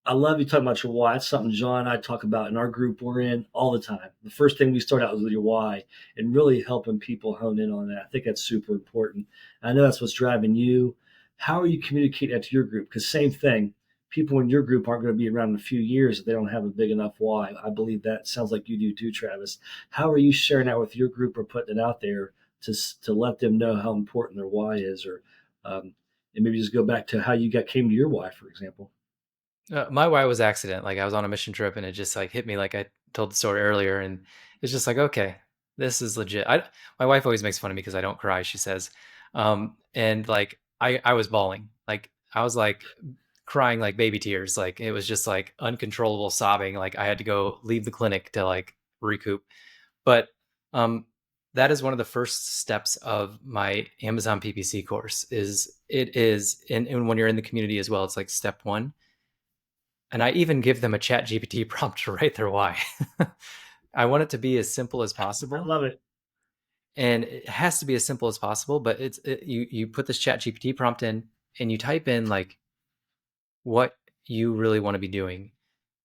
S3: I love you talking about your why. It's something John and I talk about in our group we're in all the time. The first thing we start out with your why, and really helping people hone in on that. I think that's super important. I know that's what's driving you. How are you communicating that to your group? Because same thing, people in your group aren't going to be around in a few years if they don't have a big enough why. I believe that sounds like you do too, Travis. How are you sharing that with your group or putting it out there to let them know how important their why is, or and maybe just go back to how you came to your why, for example.
S2: My why was accident. Like I was on a mission trip, and it just like hit me, like I told the story earlier, and it's just like, okay, this is legit. My wife always makes fun of me because I don't cry, she says. And like I was bawling. Like I was like crying like baby tears. Like it was just like uncontrollable sobbing. Like I had to go leave the clinic to like recoup. But um that is one of the first steps of my Amazon PPC course. And when you're in the community as well, it's like step 1. And I even give them a chat GPT prompt to write their why. I want it to be as simple as
S3: I
S2: possible.
S3: love it.
S2: And it has to be as simple as possible, but you put this chat GPT prompt in, and you type in like what you really want to be doing.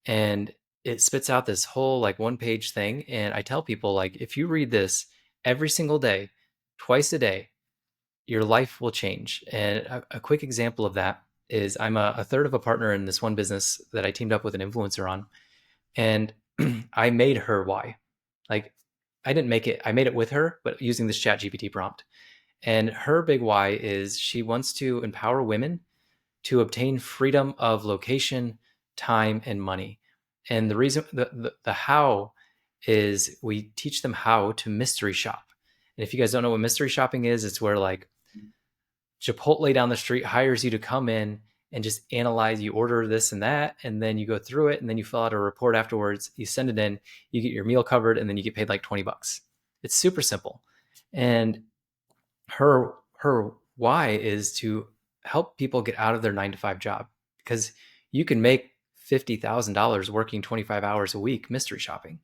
S2: And it spits out this whole like 1-page thing. And I tell people, like, if you read this every single day, twice a day, your life will change. And a quick example of that is I'm a third of a partner in this one business that I teamed up with an influencer on. And I made her why. Like I didn't make it, I made it with her, but using this chat GPT prompt. And her big why is she wants to empower women to obtain freedom of location, time, and money. And the reason, the how is we teach them how to mystery shop. And if you guys don't know what mystery shopping is, it's where like Chipotle down the street hires you to come in and just analyze. You order this and that, and then you go through it, and then you fill out a report afterwards. You send it in, you get your meal covered, and then you get paid like $20. It's super simple. And her why is to help people get out of their 9 to 5 job, because you can make $50,000 working 25 hours a week mystery shopping,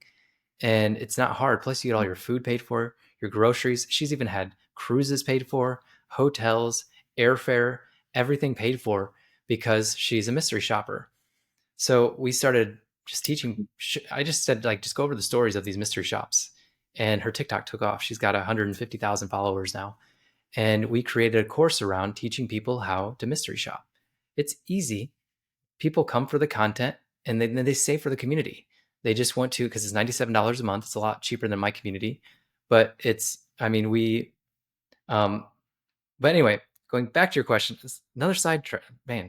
S2: and it's not hard. Plus, you get all your food paid for, your groceries. She's even had cruises paid for, hotels, airfare, everything paid for because she's a mystery shopper. So we started just teaching. I just said, like, just go over the stories of these mystery shops. And her TikTok took off. She's got 150,000 followers now. And we created a course around teaching people how to mystery shop. It's easy. People come for the content, and then they stay for the community. They just want to, because it's $97 a month. It's a lot cheaper than my community, but but anyway, going back to your question, another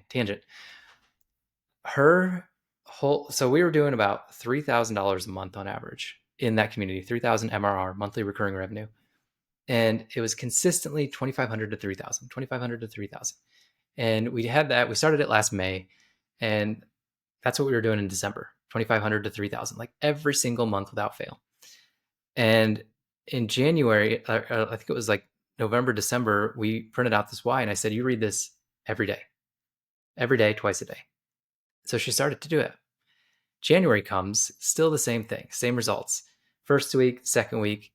S2: tangent. So we were doing about $3,000 a month on average in that community, 3,000 MRR, monthly recurring revenue. And it was consistently 2,500 to 3,000, 2,500 to 3,000. And we started it last May, and that's what we were doing in December, 2,500 to 3,000, like every single month without fail. And in January, I think it was like November, December, we printed out this why. And I said, you read this every day. every day, twice a day. So she started to do it. January comes, still the same thing, same results. First week, second week,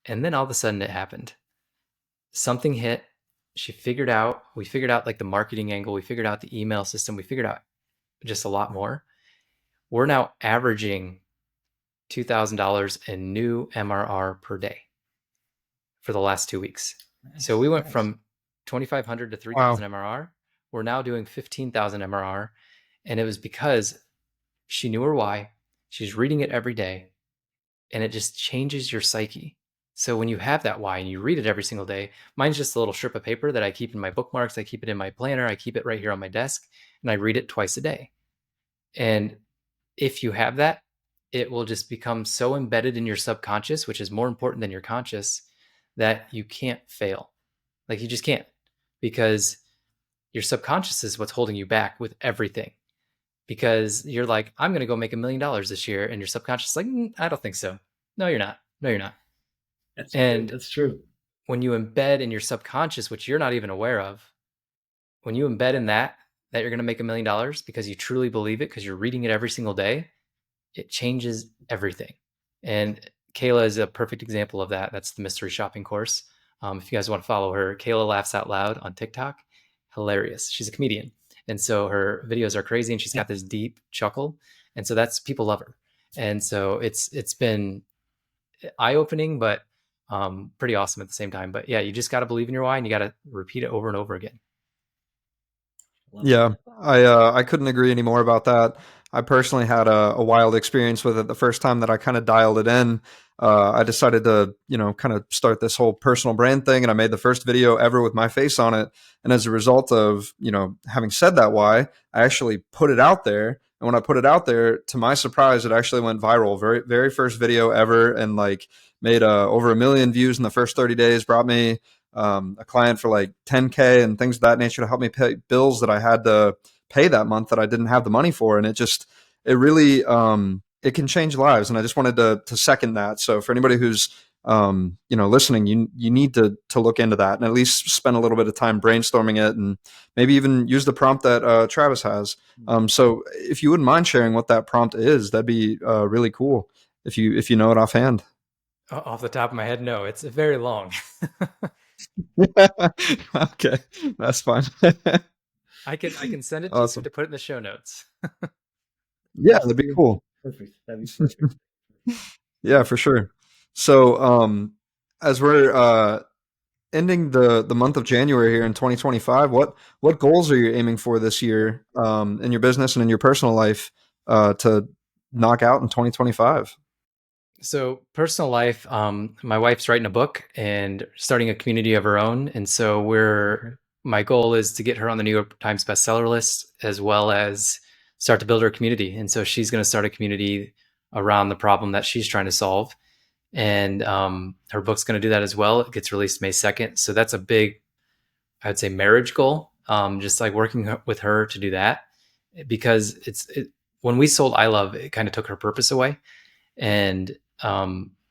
S2: and then all of a sudden it happened. Something hit. We figured out like the marketing angle, we figured out the email system, we figured out just a lot more. We're now averaging $2,000 in new MRR per day for the last 2 weeks. Nice, so we went from 2,500 to 3,000 MRR. We're now doing 15,000 MRR. And it was because she knew her why. She's reading it every day, and it just changes your psyche. So when you have that why and you read it every single day, mine's just a little strip of paper that I keep in my bookmarks. I keep it in my planner. I keep it right here on my desk, and I read it twice a day. And if you have that, it will just become so embedded in your subconscious, which is more important than your conscious, that you can't fail. Like you just can't, because your subconscious is what's holding you back with everything. Because you're like, I'm going to go make $1 million this year. And your subconscious is like, I don't think so. No, you're not. No, you're not.
S3: That's true.
S2: When you embed in your subconscious, which you're not even aware of, when you embed in that you're going to make $1 million because you truly believe it, because you're reading it every single day, it changes everything. And Kayla is a perfect example of that. That's the mystery shopping course. If you guys want to follow her, Kayla Laughs Out Loud on TikTok. Hilarious. She's a comedian. And so her videos are crazy, and she's got this deep chuckle. And so people love her. And so it's been eye-opening, but pretty awesome at the same time. But yeah, you just got to believe in your why, and you got to repeat it over and over again.
S1: Yeah, I couldn't agree any more about that. I personally had a wild experience with it the first time that I kind of dialed it in. I decided to, kind of start this whole personal brand thing, and I made the first video ever with my face on it. And as a result of, having said that why, I actually put it out there. And when I put it out there, to my surprise, it actually went viral. Very, very first video ever, and like made over 1 million views in the first 30 days, brought me a client for like 10K and things of that nature to help me pay bills that I had to pay that month that I didn't have the money for. And it really, it can change lives. And I just wanted to second that. So for anybody who's, listening, you need to look into that and at least spend a little bit of time brainstorming it, and maybe even use the prompt that Travis has. So if you wouldn't mind sharing what that prompt is, that'd be really cool if you know it offhand.
S2: Off the top of my head, no, it's very long.
S1: Okay, that's fine.
S2: I can send it
S1: awesome.
S2: to put it in the show notes.
S1: Yeah, that'd be cool.
S3: Perfect. That'd be perfect.
S1: Yeah, for sure. So, as we're ending the month of January here in 2025, what goals are you aiming for this year in your business and in your personal life to knock out in 2025?
S2: So personal life, my wife's writing a book and starting a community of her own. And so my goal is to get her on the New York Times bestseller list, as well as start to build her community. And so she's going to start a community around the problem that she's trying to solve. And her book's going to do that as well. It gets released May 2nd. So that's a big, I'd say, marriage goal. Just like working with her to do that, because when we sold I Love, it kind of took her purpose away. And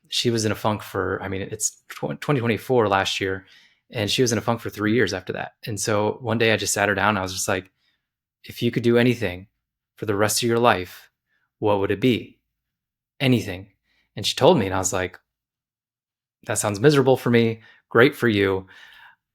S2: she was in a funk it's 2024 last year, and she was in a funk for 3 years after that. And so one day I just sat her down. I was just like, if you could do anything for the rest of your life, what would it be? Anything. And she told me, and I was like, that sounds miserable for me. Great for you.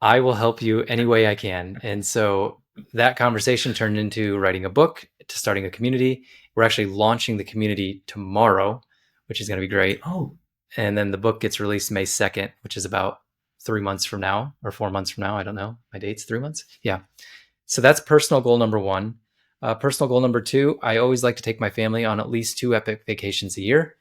S2: I will help you any way I can. And so that conversation turned into writing a book, to starting a community. We're actually launching the community tomorrow, which is going to be great.
S3: Oh,
S2: and then the book gets released May 2nd, which is about 3 months from now or 4 months from now. I don't know. My date's 3 months. Yeah. So that's personal goal number 1. Personal goal number 2, I always like to take my family on at least 2 epic vacations a year.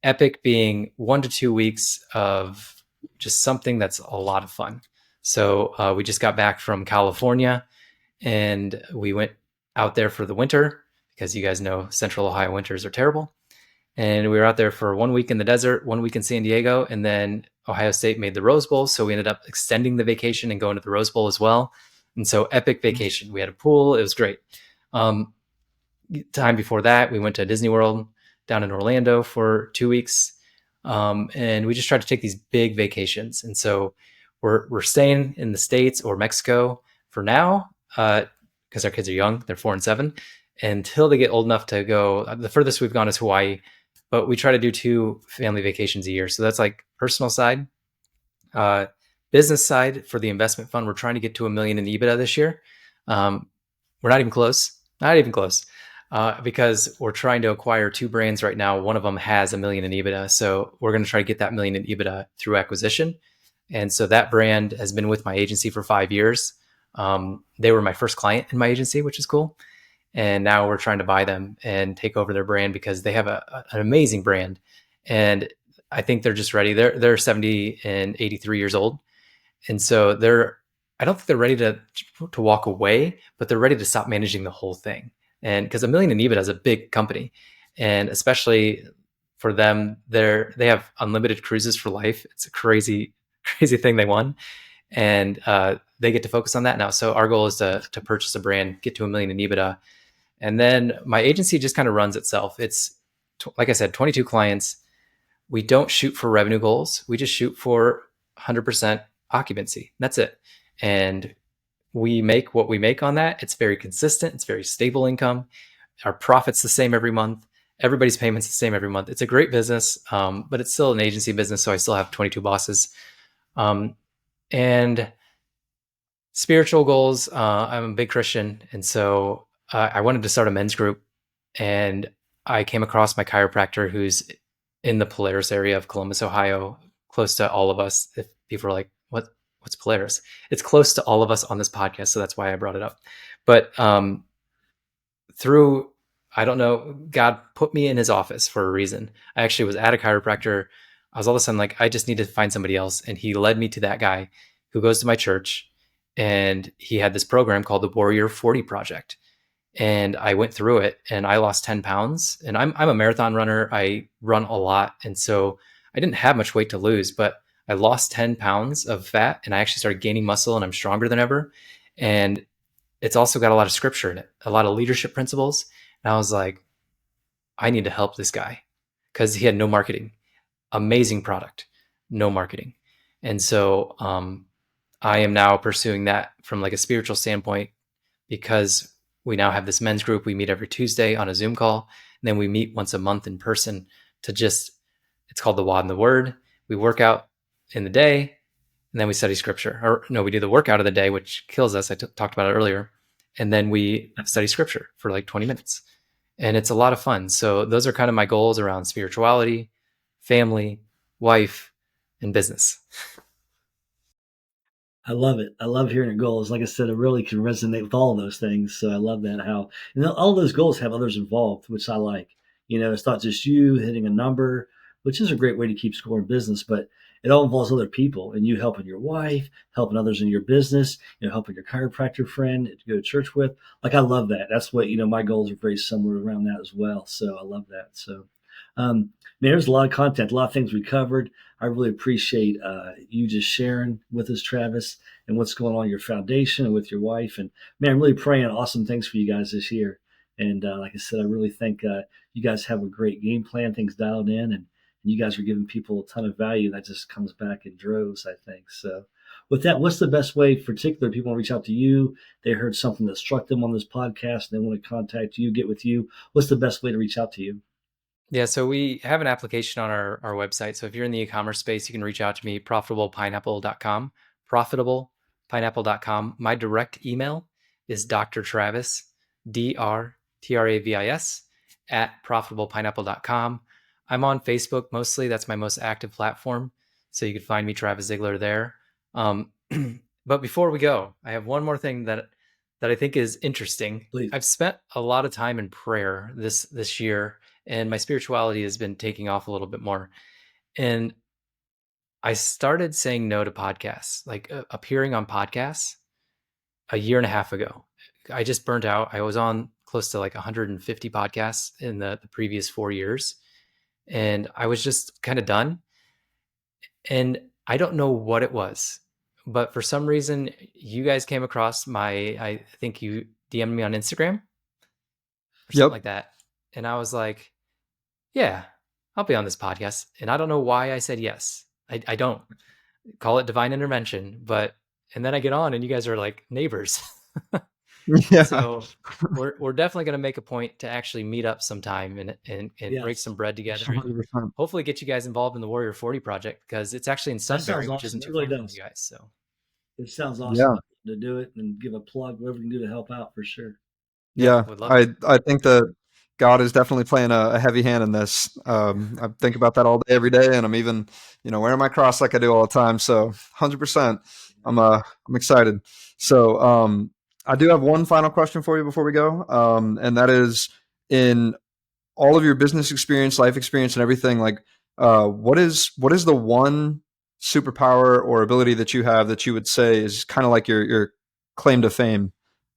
S2: Epic being 1 to 2 weeks of just something that's a lot of fun. So we just got back from California, and we went out there for the winter, because you guys know Central Ohio winters are terrible. And we were out there for 1 week in the desert, 1 week in San Diego, and then Ohio State made the Rose Bowl. So we ended up extending the vacation and going to the Rose Bowl as well. And so epic vacation. We had a pool. It was great. Time before that, we went to Disney World down in Orlando for 2 weeks. And we just tried to take these big vacations. And so we're staying in the States or Mexico for now, because our kids are young. They're 4 and 7. Until they get old enough to go, the furthest we've gone is Hawaii, but we try to do 2 family vacations a year. So that's like personal side. Uh, Business side, for the investment fund, we're trying to get to 1 million in EBITDA this year. We're not even close. Not even close. Because we're trying to acquire 2 brands right now. One of them has 1 million in EBITDA. So we're going to try to get that 1 million in EBITDA through acquisition. And so that brand has been with my agency for 5 years. They were my first client in my agency, which is cool. And now we're trying to buy them and take over their brand because they have an amazing brand. And I think they're just ready. They're 70 and 83 years old. And so I don't think they're ready to walk away, but they're ready to stop managing the whole thing. And because 1 million in EBITDA is a big company, and especially for them, they have unlimited cruises for life. It's a crazy, crazy thing they won, and they get to focus on that now. So our goal is to purchase a brand, get to 1 million in EBITDA, and then my agency just kind of runs itself. It's like I said, 22 clients. We don't shoot for revenue goals. We just shoot for 100% occupancy. That's it. And we make what we make on that. It's very consistent. It's very stable income. Our profit's the same every month. Everybody's payment's the same every month. It's a great business, but it's still an agency business. So I still have 22 bosses. And spiritual goals, I'm a big Christian. And so I wanted to start a men's group. And I came across my chiropractor who's in the Polaris area of Columbus, Ohio, close to all of us. If people are like, what's Polaris? It's close to all of us on this podcast. So that's why I brought it up. But through, I don't know, God put me in his office for a reason. I actually was at a chiropractor. I was all of a sudden like, I just need to find somebody else. And he led me to that guy who goes to my church. And he had this program called the Warrior 40 Project. And I went through it and I lost 10 pounds. And I'm a marathon runner. I run a lot. And so I didn't have much weight to lose, but I lost 10 pounds of fat and I actually started gaining muscle and I'm stronger than ever. And it's also got a lot of scripture in it, a lot of leadership principles. And I was like, I need to help this guy because he had no marketing, amazing product, no marketing. And so I am now pursuing that from like a spiritual standpoint because we now have this men's group. We meet every Tuesday on a Zoom call. And then we meet once a month in person to it's called the WOD and the Word. We work out in the day and then we study scripture. Or no, we do the workout of the day, which kills us. I talked about it earlier. And then we study scripture for like 20 minutes. And it's a lot of fun. So those are kind of my goals around spirituality, family, wife, and business.
S3: I love it. I love hearing your goals. Like I said, it really can resonate with all of those things. So I love that and all those goals have others involved, which I like. It's not just you hitting a number, which is a great way to keep score in business, but it all involves other people and you helping your wife, helping others in your business, helping your chiropractor friend to go to church with. Like, I love that. That's what, my goals are very similar around that as well. So I love that. So, man, there's a lot of content, a lot of things we covered. I really appreciate you just sharing with us, Travis, and what's going on in your foundation and with your wife. And man, I'm really praying awesome things for you guys this year. And like I said, I really think you guys have a great game plan, things dialed in, and you guys are giving people a ton of value. That just comes back in droves, I think. So with that, what's the best way, particular people want to reach out to you? They heard something that struck them on this podcast. And they want to contact you, get with you. What's the best way to reach out to you?
S2: Yeah, so we have an application on our website. So if you're in the e-commerce space, you can reach out to me, profitablepineapple.com, profitablepineapple.com. My direct email is Dr. Travis, DrTravis, at profitablepineapple.com. I'm on Facebook mostly. That's my most active platform. So you can find me, Travis Zigler, there. But before we go, I have one more thing that I think is interesting.
S3: Please.
S2: I've spent a lot of time in prayer this year, and my spirituality has been taking off a little bit more. And I started saying no to podcasts, like appearing on podcasts a year and a half ago. I just burnt out. I was on close to like 150 podcasts in the previous 4 years. And I was just kind of done. And I don't know what it was, but for some reason, you guys came across I think you DM'd me on Instagram or something like that. And I was like, yeah, I'll be on this podcast. And I don't know why I said yes. I don't call it divine intervention, and then I get on and you guys are like neighbors.
S1: Yeah.
S2: So we're definitely going to make a point to actually meet up sometime and break
S3: Yes.
S2: some bread together.
S3: Sure.
S2: And
S1: 100%.
S2: hopefully get you guys involved in the Warrior 40 project, because it's actually in
S3: That sounds
S2: Sunbury, which
S3: awesome.
S2: isn't
S3: It
S2: too
S3: really
S2: far from
S3: does.
S2: you guys. So
S3: It sounds awesome
S1: Yeah.
S3: to do it and give a plug, whatever we can do to help out for sure.
S1: Yeah.
S2: would love to.
S1: I think that God is definitely playing a heavy hand in this. I think about that all day, every day, and I'm even, wearing my cross like I do all the time. So 100%. I'm excited. So, I do have one final question for you before we go. And that is, in all of your business experience, life experience, and everything, like, what is the one superpower or ability that you have that you would say is kind of like your claim to fame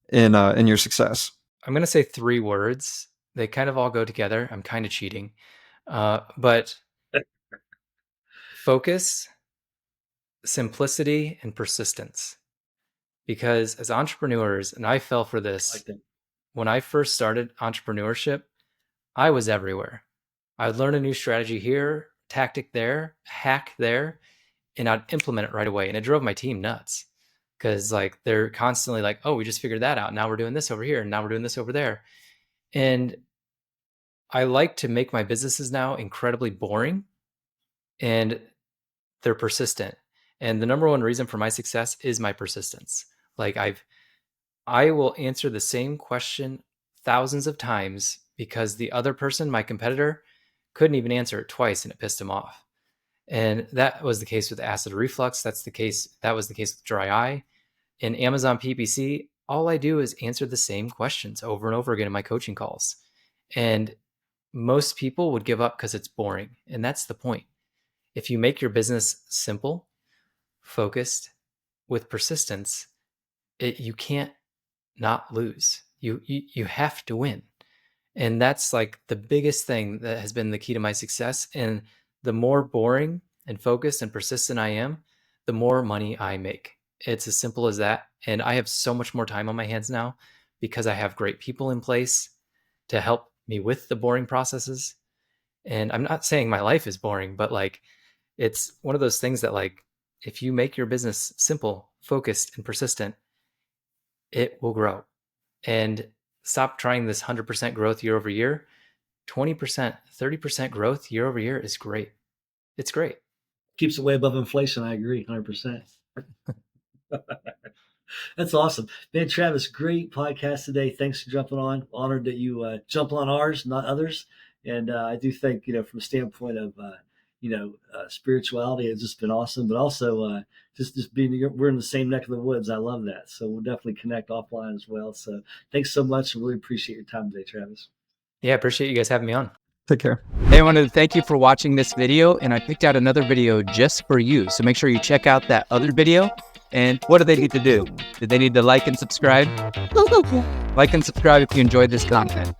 S1: in your success?
S2: I'm going to say 3 words. They kind of all go together. I'm kind of cheating. But focus, simplicity, and persistence. Because as entrepreneurs, and I fell for
S3: I
S2: this,
S3: like that.
S2: when I first started entrepreneurship, I was everywhere. I would learn a new strategy here, tactic there, hack there, and I'd implement it right away. And it drove my team nuts, because like they're constantly like, oh, we just figured that out. Now we're doing this over here, and now we're doing this over there. And I like to make my businesses now incredibly boring, and they're persistent. And the number one reason for my success is my persistence. Like I will answer the same question thousands of times because the other person, my competitor, couldn't even answer it twice, and it pissed him off. And that was the case with acid reflux. That was the case with dry eye. In Amazon PPC, all I do is answer the same questions over and over again in my coaching calls. And most people would give up because it's boring. And that's the point. If you make your business simple, focused, with persistence, you can't not lose. You have to win. And that's like the biggest thing that has been the key to my success. And the more boring and focused and persistent I am, the more money I make. It's as simple as that. And I have so much more time on my hands now because I have great people in place to help me with the boring processes. And I'm not saying my life is boring, but like it's one of those things that, like, if you make your business simple, focused, and persistent, it will grow. And stop trying this 100% growth year over year. 20%, 30% growth year over year is great. It's great.
S3: Keeps it way above inflation. I agree, 100%. That's awesome, man. Travis, great podcast today. Thanks for jumping on. Honored that you jump on ours, not others. And I do think, from a standpoint of spirituality, it's just been awesome. But also just being, we're in the same neck of the woods. I love that. So we'll definitely connect offline as well. So thanks so much. I really appreciate your time today, Travis.
S2: Yeah, appreciate you guys having me on.
S1: Take care.
S4: Hey, I wanted to thank you for watching this video, and I picked out another video just for you. So make sure you check out that other video. And what do they need to do? Do they need to like and subscribe? Like and subscribe if you enjoyed this content.